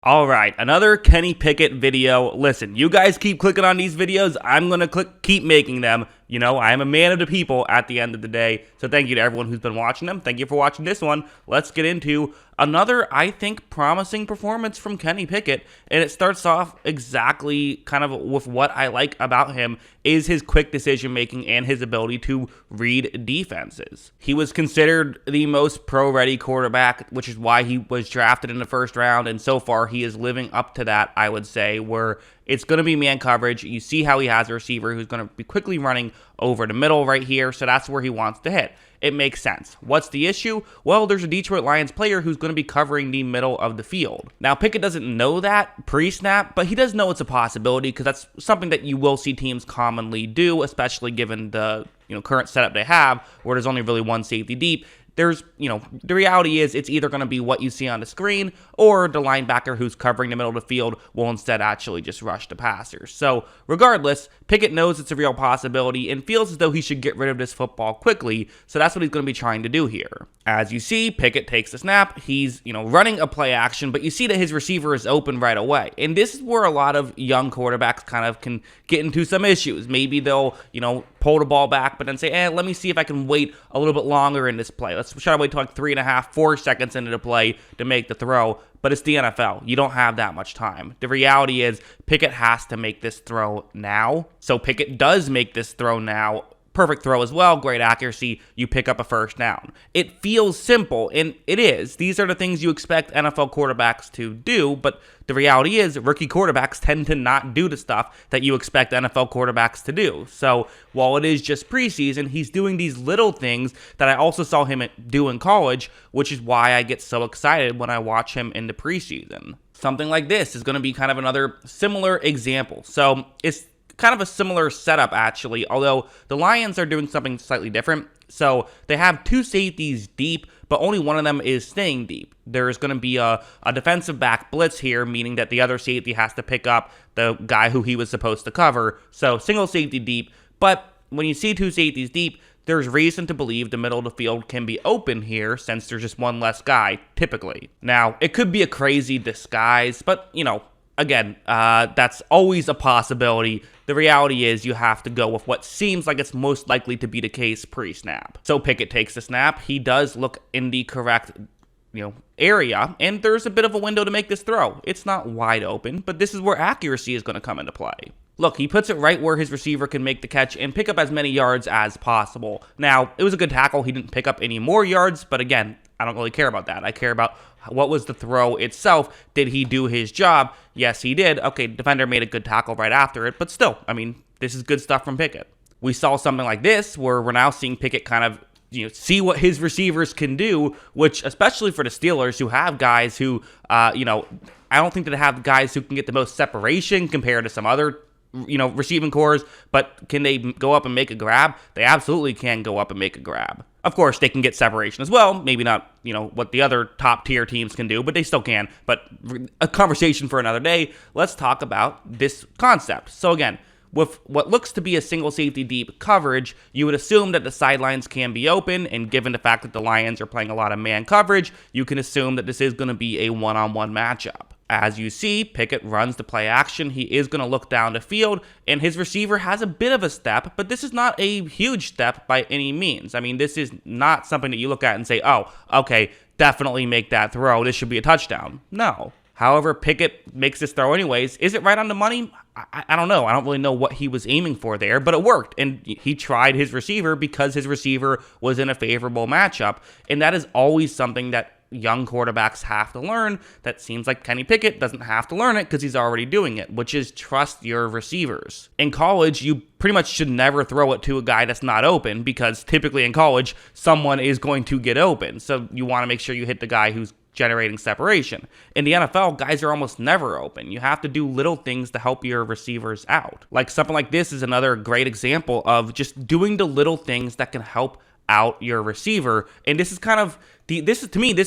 All right, another Kenny Pickett video. Listen, you guys keep clicking on these videos. I'm going to keep making them. You know, I am a man of the people at the end of the day. So thank you to everyone who's been watching them. Thank you for watching this one. Let's get into another, I think, promising performance from Kenny Pickett. And it starts off exactly kind of with what I like about him is his quick decision making and his ability to read defenses. He was considered the most pro-ready quarterback, which is why he was drafted in the first round. And so far, he is living up to that, I would say, where it's going to be man coverage. You see how he has a receiver who's going to be quickly running over the middle right here, so that's where he wants to hit. It makes sense. What's the issue? Well, there's a Detroit Lions player who's going to be covering the middle of the field. Now, Pickett doesn't know that pre-snap, but he does know it's a possibility because that's something that you will see teams commonly do, especially given the current setup they have, where there's only really one safety deep. There's, the reality is it's either going to be what you see on the screen or the linebacker who's covering the middle of the field will instead actually just rush the passers. So regardless, Pickett knows it's a real possibility and feels as though he should get rid of this football quickly. So that's what he's going to be trying to do here. As you see, Pickett takes the snap. He's, running a play action, but you see that his receiver is open right away. And this is where a lot of young quarterbacks kind of can get into some issues. Maybe they'll, pull the ball back, but then say, let me see if I can wait a little bit longer in this play. Let's try to wait till like 3.5, 4 seconds into the play to make the throw. But it's the NFL. You don't have that much time. The reality is Pickett has to make this throw now. So Pickett does make this throw now. Perfect throw as well, great accuracy, you pick up a first down. It feels simple, and it is. These are the things you expect NFL quarterbacks to do, but the reality is rookie quarterbacks tend to not do the stuff that you expect NFL quarterbacks to do. So while it is just preseason, he's doing these little things that I also saw him do in college, which is why I get so excited when I watch him in the preseason. Something like this is going to be kind of another similar example. So it's kind of a similar setup, actually, although the Lions are doing something slightly different. So they have 2 safeties deep, but only one of them is staying deep. There's going to be a defensive back blitz here, meaning that the other safety has to pick up the guy who he was supposed to cover. So single safety deep, but when you see 2 safeties deep, there's reason to believe the middle of the field can be open here since there's just one less guy, typically. Now, it could be a crazy disguise, but, again, that's always a possibility. The reality is you have to go with what seems like it's most likely to be the case pre-snap. So Pickett takes the snap. He does look in the correct, area, and there's a bit of a window to make this throw. It's not wide open, but this is where accuracy is going to come into play. Look, he puts it right where his receiver can make the catch and pick up as many yards as possible. Now, it was a good tackle. He didn't pick up any more yards, but again, I don't really care about that. I care about what was the throw itself. Did he do his job? Yes, he did. Okay, defender made a good tackle right after it, but still, this is good stuff from Pickett. We saw something like this where we're now seeing Pickett kind of see what his receivers can do, which especially for the Steelers who have guys who, I don't think that they have guys who can get the most separation compared to some other receiving cores, but can they go up and make a grab? They absolutely can go up and make a grab. Of course, they can get separation as well. Maybe not, what the other top tier teams can do, but they still can. But a conversation for another day. Let's talk about this concept. So again, with what looks to be a single safety deep coverage, you would assume that the sidelines can be open, and given the fact that the Lions are playing a lot of man coverage, you can assume that this is going to be a one-on-one matchup. As you see, Pickett runs the play action. He is going to look down the field, and his receiver has a bit of a step, but this is not a huge step by any means. This is not something that you look at and say, oh, okay, definitely make that throw. This should be a touchdown. No. However, Pickett makes this throw anyways. Is it right on the money? I don't know. I don't really know what he was aiming for there, but it worked. And he tried his receiver because his receiver was in a favorable matchup. And that is always something that young quarterbacks have to learn. That seems like Kenny Pickett doesn't have to learn it because he's already doing it, which is trust your receivers. In college, you pretty much should never throw it to a guy that's not open because typically in college, someone is going to get open. So you want to make sure you hit the guy who's generating separation. In the NFL, guys are almost never open. You have to do little things to help your receivers out. Like something like this is another great example of just doing the little things that can help out your receiver. And this is kind of this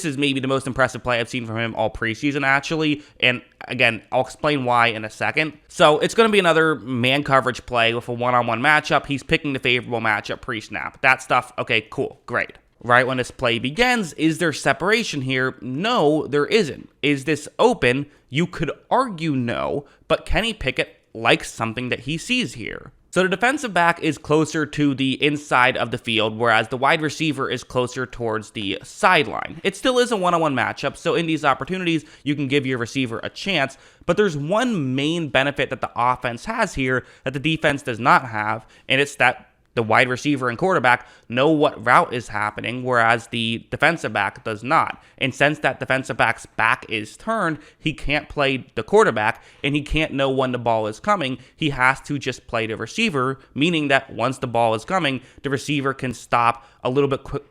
is maybe the most impressive play I've seen from him all preseason, actually. And again, I'll explain why in a second. So it's going to be another man coverage play with a one-on-one matchup. He's picking the favorable matchup pre-snap. That stuff, okay, cool, great. right when this play begins. Is there separation here? No, there isn't. Is this open? You could argue no, but Kenny Pickett likes something that he sees here. So the defensive back is closer to the inside of the field, whereas the wide receiver is closer towards the sideline. It still is a one-on-one matchup, so in these opportunities, you can give your receiver a chance, but there's one main benefit that the offense has here that the defense does not have, and it's that the wide receiver and quarterback know what route is happening, whereas the defensive back does not. And since that defensive back's back is turned, he can't play the quarterback, and he can't know when the ball is coming. He has to just play the receiver, meaning that once the ball is coming, the receiver can stop a little bit quick,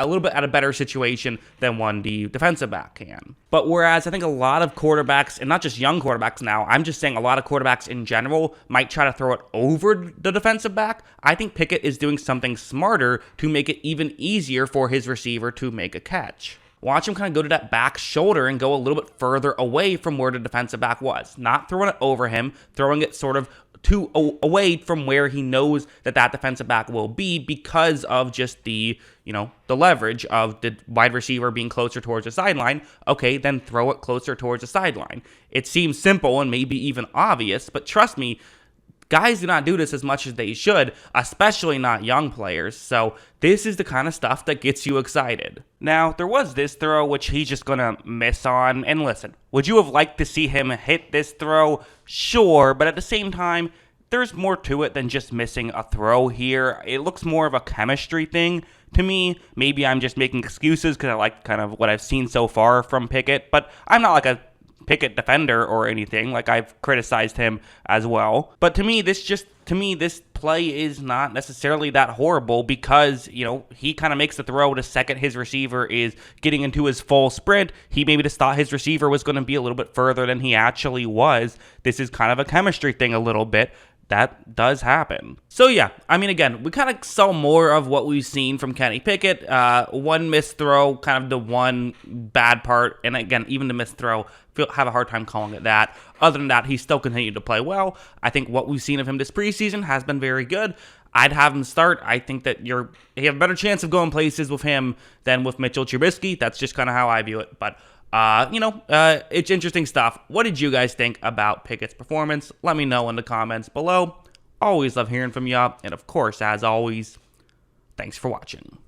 a little bit at a better situation than one the defensive back can. But whereas I think a lot of quarterbacks, and not just young quarterbacks now, I'm just saying a lot of quarterbacks in general might try to throw it over the defensive back, I think Pickett is doing something smarter to make it even easier for his receiver to make a catch. Watch him kind of go to that back shoulder and go a little bit further away from where the defensive back was. Not throwing it over him, throwing it sort of away from where he knows that defensive back will be because of just the leverage of the wide receiver being closer towards the sideline. Okay, then throw it closer towards the sideline. It seems simple and maybe even obvious, but trust me, guys do not do this as much as they should, especially not young players, so this is the kind of stuff that gets you excited. Now, there was this throw which he's just going to miss on, and listen, would you have liked to see him hit this throw? Sure, but at the same time, there's more to it than just missing a throw here. It looks more of a chemistry thing to me. Maybe I'm just making excuses because I like kind of what I've seen so far from Pickett, but I'm not like a Pickett defender or anything. Like, I've criticized him as well. But to me, this play is not necessarily that horrible because, he kind of makes the throw the second his receiver is getting into his full sprint. He maybe just thought his receiver was going to be a little bit further than he actually was. This is kind of a chemistry thing a little bit. That does happen. So yeah, again, we kind of saw more of what we've seen from Kenny Pickett. One missed throw, kind of the one bad part. And again, even the missed throw, have a hard time calling it that. Other than that, he still continued to play well. I think what we've seen of him this preseason has been very good. I'd have him start. I think that you have a better chance of going places with him than with Mitchell Trubisky. That's just kind of how I view it. But it's interesting stuff. What did you guys think about Pickett's performance? Let me know in the comments below. Always love hearing from y'all. And of course, as always, thanks for watching.